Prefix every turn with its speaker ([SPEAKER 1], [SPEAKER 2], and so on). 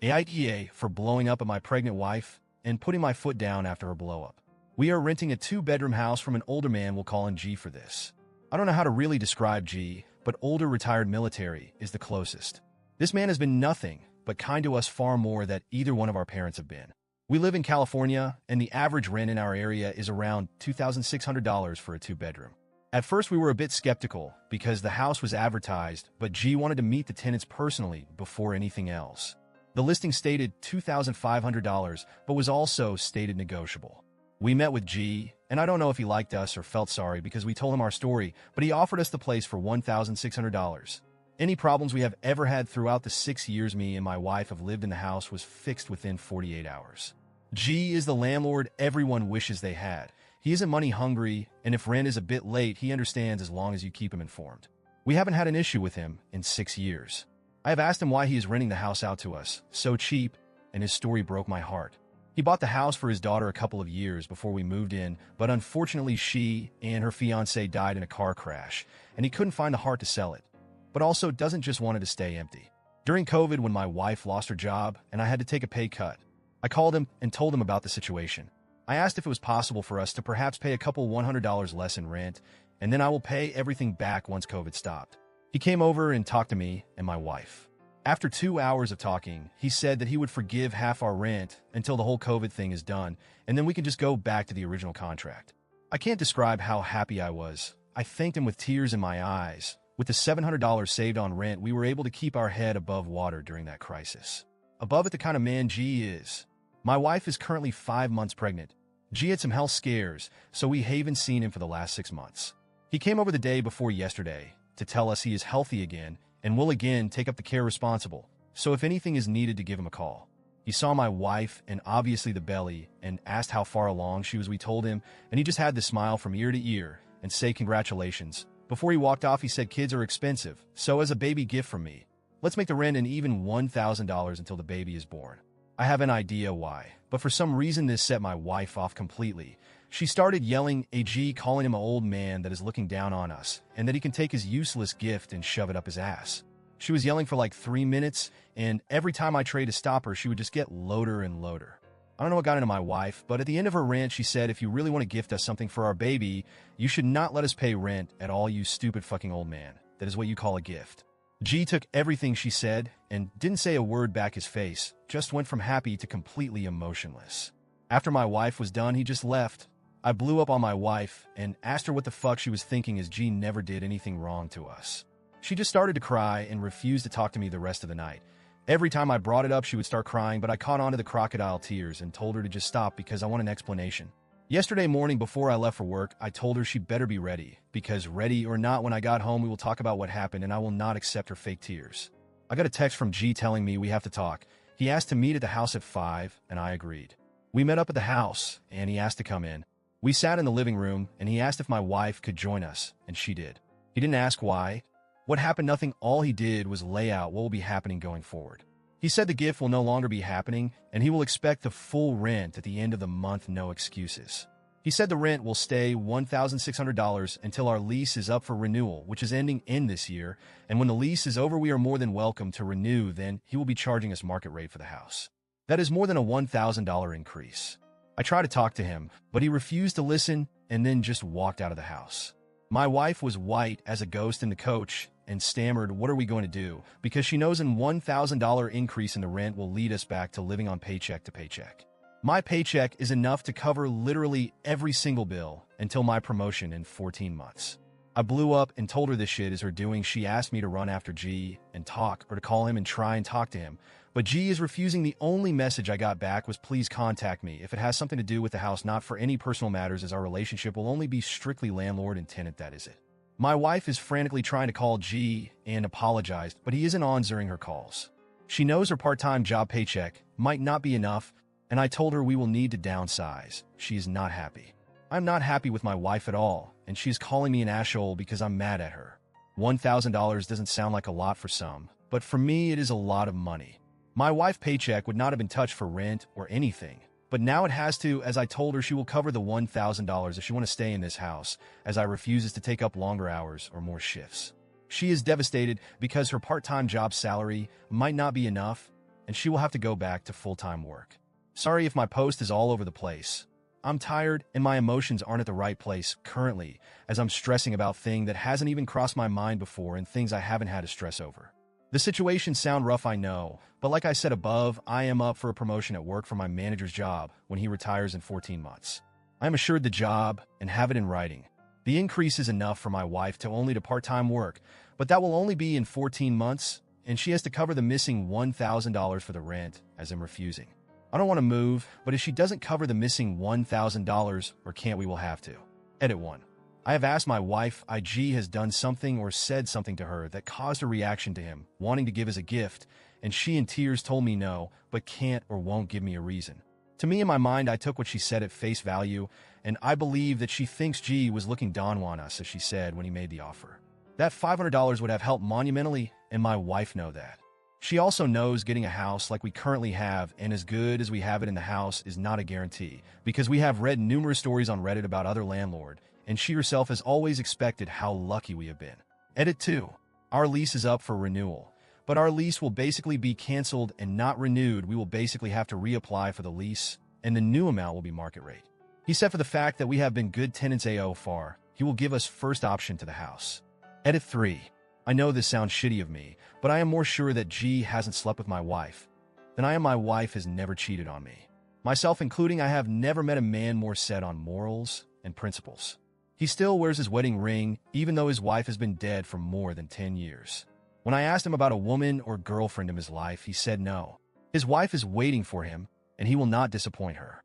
[SPEAKER 1] AITA for blowing up at my pregnant wife and putting my foot down after her blow-up. We are renting a 2-bedroom house from an older man. We'll call him G for this. I don't know how to really describe G, but older retired military is the closest. This man has been nothing but kind to us, far more than either one of our parents have been. We live in California, and the average rent in our area is around $2,600 for a 2-bedroom. At first, we were a bit skeptical because the house was advertised, but G wanted to meet the tenants personally before anything else. The listing stated $2,500, but was also stated negotiable. We met with G, and I don't know if he liked us or felt sorry because we told him our story, but he offered us the place for $1,600. Any problems we have ever had throughout the 6 years me and my wife have lived in the house was fixed within 48 hours. G is the landlord everyone wishes they had. He isn't money hungry, and if rent is a bit late, he understands as long as you keep him informed. We haven't had an issue with him in 6 years. I have asked him why he is renting the house out to us so cheap, and his story broke my heart. He bought the house for his daughter a couple of years before we moved in, but unfortunately she and her fiancé died in a car crash, and he couldn't find the heart to sell it, but also doesn't just want it to stay empty. During COVID, when my wife lost her job and I had to take a pay cut, I called him and told him about the situation. I asked if it was possible for us to perhaps pay a couple $100 less in rent, and then I will pay everything back once COVID stopped. He came over and talked to me and my wife. After 2 hours of talking, he said that he would forgive half our rent until the whole COVID thing is done, and then we can just go back to the original contract. I can't describe how happy I was. I thanked him with tears in my eyes. With the $700 saved on rent, we were able to keep our head above water during that crisis. Above it, the kind of man G is. My wife is currently 5 months pregnant. G had some health scares, so we haven't seen him for the last 6 months. He came over the day before yesterday to tell us he is healthy again and will again take up the care responsible, so if anything is needed to give him a call. He saw my wife and obviously the belly and asked how far along she was. We told him, and he just had to smile from ear to ear and say congratulations. Before he walked off, he said kids are expensive, so as a baby gift from me, let's make the rent an even $1,000 until the baby is born. I have an idea why, but for some reason this set my wife off completely. She started yelling at G, calling him an old man that is looking down on us, and that he can take his useless gift and shove it up his ass. She was yelling for like 3 minutes, and every time I tried to stop her, she would just get louder and louder. I don't know what got into my wife, but at the end of her rant, she said, if you really want to gift us something for our baby, you should not let us pay rent at all, you stupid fucking old man. That is what you call a gift. G took everything she said and didn't say a word back. His face just went from happy to completely emotionless. After my wife was done, he just left. I blew up on my wife and asked her what the fuck she was thinking, as G never did anything wrong to us. She just started to cry and refused to talk to me the rest of the night. Every time I brought it up, she would start crying, but I caught on to the crocodile tears and told her to just stop because I want an explanation. Yesterday morning before I left for work, I told her she better be ready, because ready or not, when I got home, we will talk about what happened and I will not accept her fake tears. I got a text from G telling me we have to talk. He asked to meet at the house at 5, and I agreed. We met up at the house, and he asked to come in. We sat in the living room, and he asked if my wife could join us, and she did. He didn't ask why. What happened? Nothing. All he did was lay out what will be happening going forward. He said the gift will no longer be happening, and he will expect the full rent at the end of the month, no excuses. He said the rent will stay $1,600 until our lease is up for renewal, which is ending in this year, and when the lease is over, we are more than welcome to renew. Then he will be charging us market rate for the house. That is more than a $1,000 increase. I tried to talk to him, but he refused to listen and then just walked out of the house. My wife was white as a ghost in the coach and stammered, what are we going to do? Because she knows an $1,000 increase in the rent will lead us back to living on paycheck to paycheck. My paycheck is enough to cover literally every single bill until my promotion in 14 months. I blew up and told her this shit is her doing. She asked me to run after G and talk, or to call him and try and talk to him. But G is refusing. The only message I got back was, please contact me if it has something to do with the house, not for any personal matters, as our relationship will only be strictly landlord and tenant, that is it. My wife is frantically trying to call G and apologized, but he isn't on during her calls. She knows her part-time job paycheck might not be enough, and I told her we will need to downsize. She is not happy. I'm not happy with my wife at all, and she's calling me an asshole because I'm mad at her. $1,000 doesn't sound like a lot for some, but for me it is a lot of money. My wife's paycheck would not have been touched for rent or anything, but now it has to, as I told her she will cover the $1,000 if she want to stay in this house, as I refuses to take up longer hours or more shifts. She is devastated because her part-time job salary might not be enough, and she will have to go back to full-time work. Sorry if my post is all over the place. I'm tired and my emotions aren't at the right place currently, as I'm stressing about things that hasn't even crossed my mind before and things I haven't had to stress over. The situations sound rough, I know, but like I said above, I am up for a promotion at work for my manager's job when he retires in 14 months. I am assured the job and have it in writing. The increase is enough for my wife to only do part-time work, but that will only be in 14 months, and she has to cover the missing $1,000 for the rent, as I'm refusing. I don't want to move, but if she doesn't cover the missing $1,000, or can't, we will have to. Edit 1. I have asked my wife if IG has done something or said something to her that caused a reaction to him, wanting to give as a gift, and she in tears told me no, but can't or won't give me a reason. To me, in my mind, I took what she said at face value, and I believe that she thinks G was looking down on us, as she said when he made the offer. That $500 would have helped monumentally, and my wife know that. She also knows getting a house like we currently have and as good as we have it in the house is not a guarantee, because we have read numerous stories on Reddit about other landlords, and she herself has always expected how lucky we have been. Edit 2. Our lease is up for renewal, but our lease will basically be canceled and not renewed. We will basically have to reapply for the lease, and the new amount will be market rate. He said for the fact that we have been good tenants so far, he will give us first option to the house. Edit 3. I know this sounds shitty of me, but I am more sure that G hasn't slept with my wife than I am my wife has never cheated on me. Myself including, I have never met a man more set on morals and principles. He still wears his wedding ring, even though his wife has been dead for more than 10 years. When I asked him about a woman or girlfriend in his life, he said no. His wife is waiting for him, and he will not disappoint her.